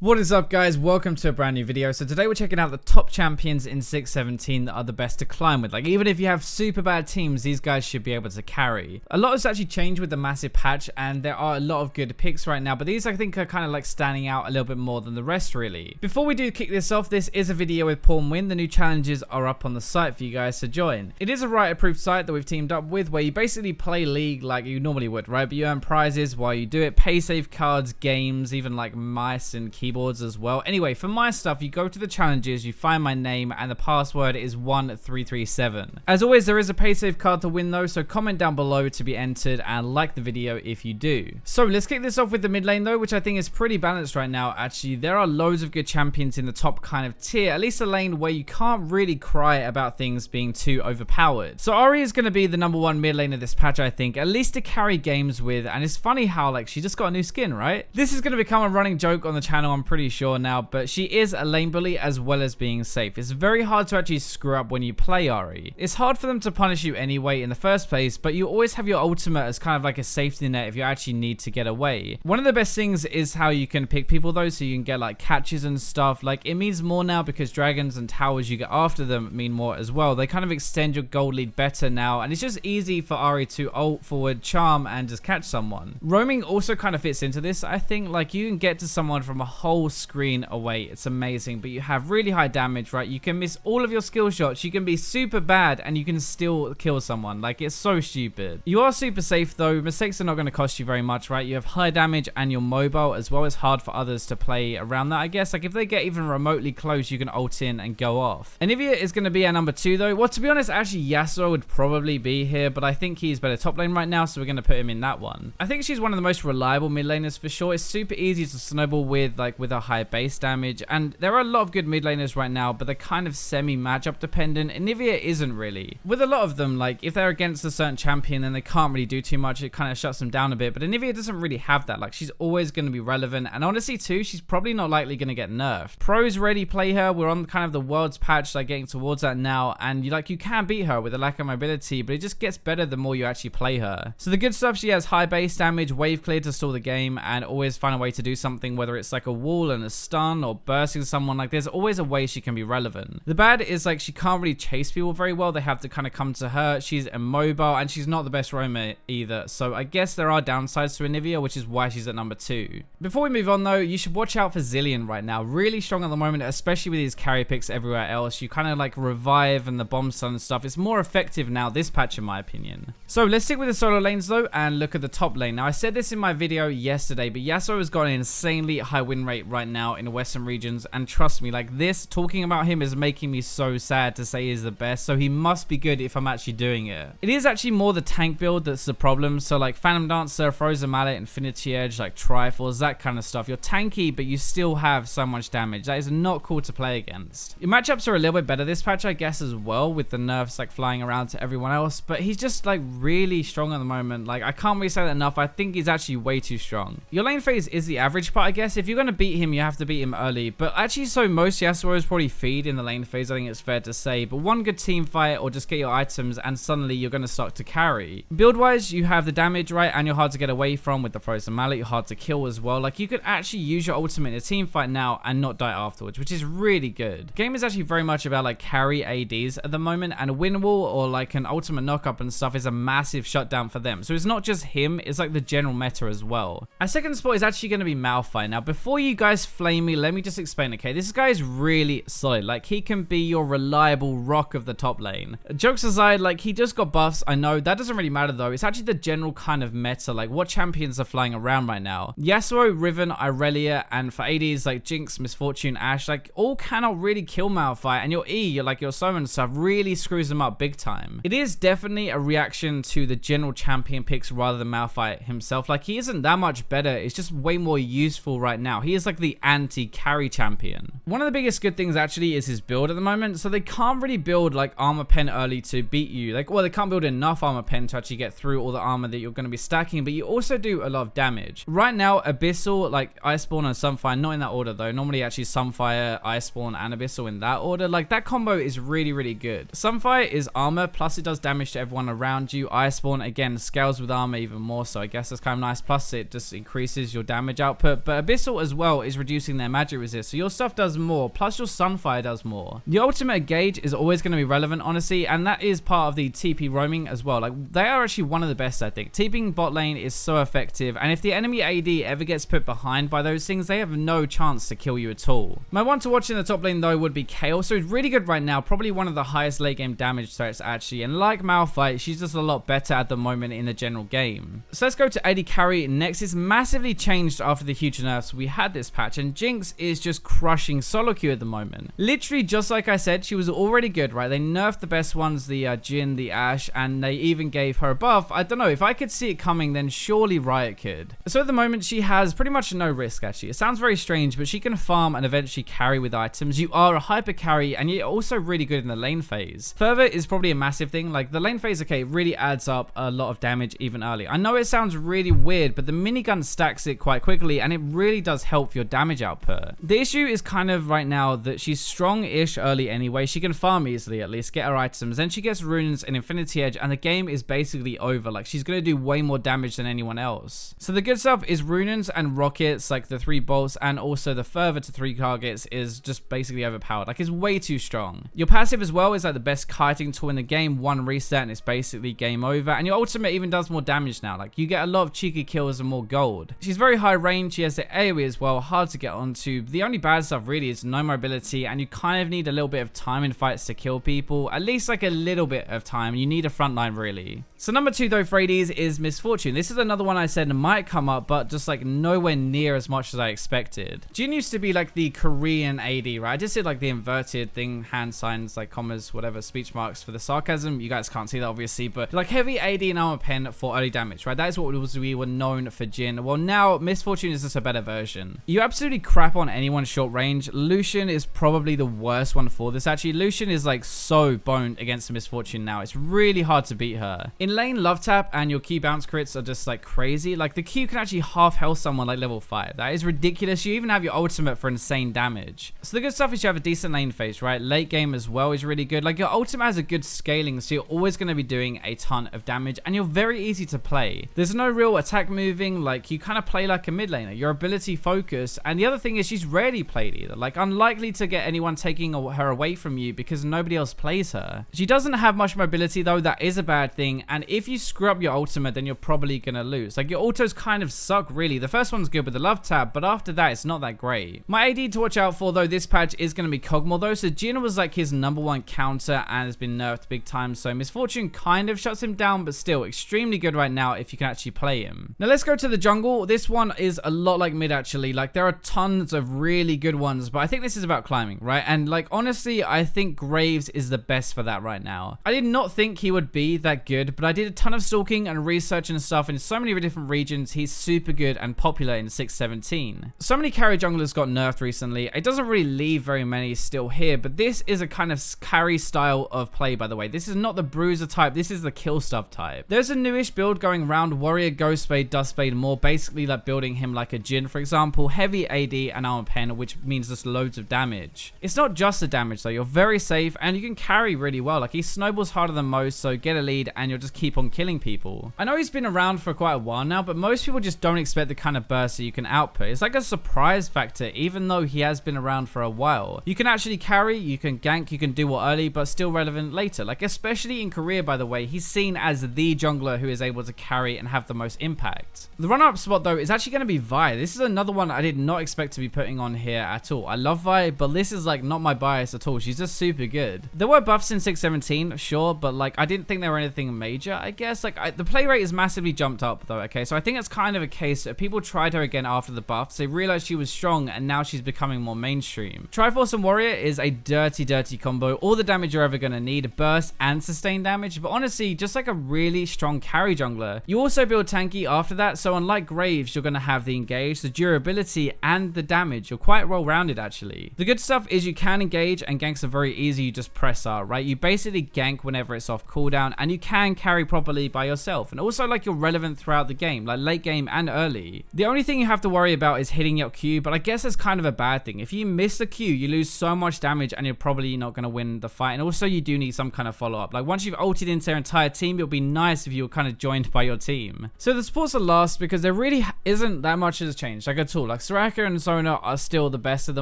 What is up, guys? Welcome to a brand new video. So today we're checking out the top champions in 6.17 that are the best to climb with. Like, even if you have super bad teams, these guys should be able to carry. A lot has actually changed with the massive patch, and there are a lot of good picks right now, but these I think are kind of like standing out a little bit more than the rest, really. Before we do kick this off, this is a video with Paul and Win. The new challenges are up on the site for you guys to join. It is a Riot-approved site that we've teamed up with, where you basically play League like you normally would, right? But you earn prizes while you do it, pay safe cards, games, even like mice and keyboards as well. Anyway, for my stuff, you go to the challenges, you find my name, and the password is 1337. As always, there is a paysafe card to win though, so comment down below to be entered and like the video if you do. So let's kick this off with the mid lane though, which I think is pretty balanced right now. Actually, there are loads of good champions in the top kind of tier, at least a lane where you can't really cry about things being too overpowered. So Ari is going to be the #1 mid lane of this patch, I think, at least to carry games with, and it's funny how like she just got a new skin, right? This is going to become a running joke on the channel, I'm pretty sure now, but she is a lane bully as well as being safe. It's very hard to actually screw up when you play Ari. It's hard for them to punish you anyway in the first place, but you always have your ultimate as kind of like a safety net if you actually need to get away. One of the best things is how you can pick people though, so you can get like catches and stuff. Like, it means more now because dragons and towers you get after them mean more as well. They kind of extend your gold lead better now, and it's just easy for Ari to ult forward, charm, and just catch someone. Roaming also kind of fits into this. I think like you can get to someone from a whole screen away. It's amazing, but you have really high damage, right? You can miss all of your skill shots, you can be super bad, and you can still kill someone. Like, it's so stupid. You are super safe though. Mistakes are not going to cost you very much, right? You have high damage and you're mobile as well. As hard for others to play around that, I guess. Like, if they get even remotely close, you can ult in and go off. Anivia is going to be our #2 though. Well, to be honest, actually Yasuo would probably be here, but I think he's better top lane right now, so we're going to put him in that one. I think she's one of the most reliable mid laners for sure. It's super easy to snowball with, like with a high base damage, and there are a lot of good mid laners right now, but they're kind of semi matchup dependent, and Nivea isn't really. With a lot of them, like if they're against a certain champion, then they can't really do too much. It kind of shuts them down a bit, but Nivea doesn't really have that. Like, she's always going to be relevant, and honestly too, she's probably not likely going to get nerfed. Pros rarely play her. We're on kind of the world's patch, like getting towards that now, and you can beat her with a lack of mobility, but it just gets better the more you actually play her. So the good stuff, she has high base damage, wave clear to stall the game, and always find a way to do something, whether it's like a wall and a stun or bursting someone. Like, there's always a way she can be relevant. The bad is like she can't really chase people very well. They have to kind of come to her. She's immobile, and she's not the best roamer either, so I guess there are downsides to Anivia, which is why she's at #2. Before we move on though, you should watch out for Zillion right now. Really strong at the moment, especially with these carry picks everywhere else. You kind of like revive and the bomb stun and stuff. It's more effective now this patch in my opinion. So let's stick with the solo lanes though and look at the top lane. Now, I said this in my video yesterday, but Yasuo has got an insanely high win rate right now in the western regions, and trust me, like, this talking about him is making me so sad to say he's the best, so he must be good if I'm actually doing it. It is actually more the tank build that's the problem. So like Phantom Dancer, Frozen Mallet, Infinity Edge, like Triforce, that kind of stuff. You're tanky, but you still have so much damage. That is not cool to play against. Your matchups are a little bit better this patch, I guess, as well, with the nerfs like flying around to everyone else, but he's just like really strong at the moment. Like, I can't really say that enough. I think he's actually way too strong. Your lane phase is the average part, I guess. If you're going to beat him, you have to beat him early, but actually, so most Yasuo's probably feed in the lane phase, I think it's fair to say, but one good team fight or just get your items and suddenly you're going to start to carry. Build wise, you have the damage, right, and you're hard to get away from with the Frozen Mallet. You're hard to kill as well. Like, you could actually use your ultimate in a team fight now and not die afterwards, which is really good. Game is actually very much about like carry ADs at the moment, and a win wall or like an ultimate knockup and stuff is a massive shutdown for them. So it's not just him, it's like the general meta as well. Our second spot is actually going to be Malphite. Now, before you guys flame me, let me just explain, okay? This guy is really solid. Like, he can be your reliable rock of the top lane. Jokes aside, like, he just got buffs. I know that doesn't really matter though. It's actually the general kind of meta, like what champions are flying around right now. Yasuo, Riven, Irelia, and for ADs like Jinx, Misfortune, Ashe, like all cannot really kill Malphite, and your E, like your summon stuff, really screws them up big time. It is definitely a reaction to the general champion picks rather than Malphite himself. Like, he isn't that much better. It's just way more useful right now. He is like the anti-carry champion. One of the biggest good things actually is his build at the moment. So they can't really build like armor pen early to beat you. Like, well, they can't build enough armor pen to actually get through all the armor that you're going to be stacking, but you also do a lot of damage. Right now, Abyssal, like Iceborne and Sunfire, not in that order though. Normally actually Sunfire, Iceborne, and Abyssal in that order. Like, that combo is really, really good. Sunfire is armor, plus it does damage to everyone around you. Iceborne, again, scales with armor even more, so I guess that's kind of nice. Plus it just increases your damage output. But Abyssal as well well is reducing their magic resist, so your stuff does more, plus your Sunfire does more. The ultimate gauge is always going to be relevant, honestly, and that is part of the TP roaming as well. Like, they are actually one of the best, I think. TPing bot lane is so effective, and if the enemy AD ever gets put behind by those things, they have no chance to kill you at all. My one to watch in the top lane though would be Kayle, so it's really good right now, probably one of the highest late game damage threats actually, and like Malphite, she's just a lot better at the moment in the general game. So let's go to AD carry next. It's massively changed after the huge nerfs we had this patch, and Jinx is just crushing solo queue at the moment. Literally, just like I said, she was already good, right? They nerfed the best ones, the Jhin, the Ashe, and they even gave her a buff. I don't know, if I could see it coming, then surely Riot could. So at the moment, she has pretty much no risk actually. It sounds very strange, but she can farm and eventually carry with items. You are a hyper carry, and you're also really good in the lane phase. Fervor is probably a massive thing. Like, the lane phase, okay, really adds up a lot of damage even early. I know it sounds really weird, but the minigun stacks it quite quickly, and it really does help your damage output. The issue is kind of right now that she's strong-ish early anyway. She can farm easily, at least, get her items. Then she gets runes and Infinity Edge, and the game is basically over. Like, she's going to do way more damage than anyone else. So the good stuff is runes and rockets, like the 3 bolts, and also the fervor to 3 targets is just basically overpowered. Like, it's way too strong. Your passive as well is like the best kiting tool in the game. One reset and it's basically game over. And your ultimate even does more damage now. Like, you get a lot of cheeky kills and more gold. She's very high range. She has the AoE as well, hard to get onto. The only bad stuff really is no mobility, and you kind of need a little bit of time in fights to kill people. At least like a little bit of time. You need a frontline really. So number 2 though for ADs is Misfortune. This is another one I said might come up, but just like nowhere near as much as I expected. Jhin used to be like the Korean AD, right? I just did like the inverted thing, hand signs, like commas, whatever, speech marks for the sarcasm. You guys can't see that obviously, but like heavy AD and armor pen for early damage, right? That is what we were known for Jhin. Well, now Misfortune is just a better version. You absolutely crap on anyone short range. Lucian is probably the worst one for this actually. Lucian is like so boned against Misfortune now. It's really hard to beat her. In lane, love tap and your Q bounce crits are just like crazy. Like, the Q can actually half health someone like level 5. That is ridiculous. You even have your ultimate for insane damage. So the good stuff is you have a decent lane phase, right? Late game as well is really good. Like, your ultimate has a good scaling, so you're always going to be doing a ton of damage, and you're very easy to play. There's no real attack moving. Like, you kind of play like a mid laner. Your ability focus, and the other thing is she's rarely played either. Like, unlikely to get anyone taking her away from you because nobody else plays her. She doesn't have much mobility though. That is a bad thing, and if you screw up your ultimate, then you're probably gonna lose. Like, your autos kind of suck really. The first one's good with the love tap, but after that it's not that great. My AD to watch out for though this patch is gonna be Kog'Maw though. So Jhin was like his #1 counter and has been nerfed big time, so Misfortune kind of shuts him down, but still extremely good right now if you can actually play him. Now let's go to the jungle. This one is a lot like mid actually. Like, there are tons of really good ones, but I think this is about climbing, right? And like, honestly, I think Graves is the best for that right now. I did not think he would be that good, but I did a ton of stalking and research and stuff in so many different regions. He's super good and popular in 617. So many carry junglers got nerfed recently. It doesn't really leave very many still here, but this is a kind of carry style of play, by the way. This is not the bruiser type. This is the kill stuff type. There's a newish build going around, Warrior, Ghostblade, Dustblade, more basically like building him like a Jhin, for example, heavy AD and armor pen, which means just loads of damage. It's not just the damage though. You're very safe and you can carry really well. Like, he snowballs harder than most, so get a lead and you'll just keep on killing people. I know he's been around for quite a while now, but most people just don't expect the kind of burst that you can output. It's like a surprise factor, even though he has been around for a while. You can actually carry, you can gank, you can do it early, but still relevant later. Like, especially in Korea, by the way, he's seen as the jungler who is able to carry and have the most impact. The runner-up spot though is actually going to be Vi. This is another one I did not expect to be putting on here at all. I love Vi, but this is like not my bias at all. She's just super good. There were buffs in 617, sure, but like, I didn't think there were anything major, I guess. Like, the play rate is massively jumped up though, okay? So I think it's kind of a case that people tried her again after the buffs. They realized she was strong and now she's becoming more mainstream. Triforce and Warrior is a dirty combo. All the damage you're ever going to need, burst and sustain damage, but honestly, just like a really strong carry jungler. You also build tanky after that, so unlike Graves, you're going to have the engage, the durability, and the damage. You're quite well-rounded actually. The good stuff is you can engage, and ganks are very easy. You just press R, right? You basically gank whenever it's off cooldown, and you can carry properly by yourself, and also like you're relevant throughout the game, like late game and early. The only thing you have to worry about is hitting your Q, but I guess that's kind of a bad thing. If you miss the Q, you lose so much damage and you're probably not going to win the fight, and also you do need some kind of follow-up. Like, once you've ulted into your entire team, it'll be nice if you were kind of joined by your team. So the supports are last because there really isn't that much has changed, like at all. Like Soraka and Sona are still the best at the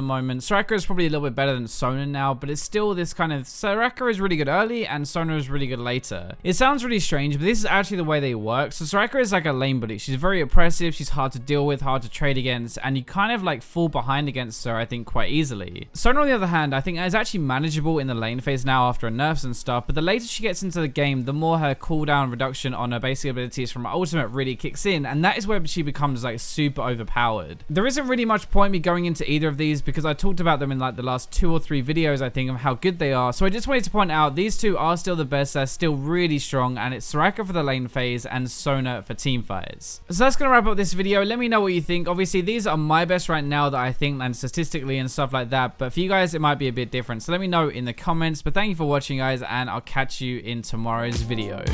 moment. Soraka is probably a little bit better than Sona now, but it's still this kind of, Soraka is really good early and Sona is really good later. It sounds really strange, but this is actually the way they work. So Soraka is like a lane bully. She's very oppressive, she's hard to deal with, hard to trade against, and you kind of like fall behind against her, I think, quite easily. Sona, on the other hand, I think is actually manageable in the lane phase now after her nerfs and stuff, but the later she gets into the game, the more her cooldown reduction on her basic abilities from her ultimate really kicks in, and that is where she becomes like super overpowered. There isn't really much point me going into either of these because I talked about them in like the last 2 or 3 videos, I think, of how good they are. So I just wanted to point out these two are still the best. They're still really strong, and it's Soraka for the lane phase and Sona for team fights. So that's gonna wrap up this video. Let me know what you think. Obviously these are my best right now that I think, and statistically and stuff like that, but for you guys it might be a bit different, so let me know in the comments. But thank you for watching, guys, and I'll catch you in tomorrow's video.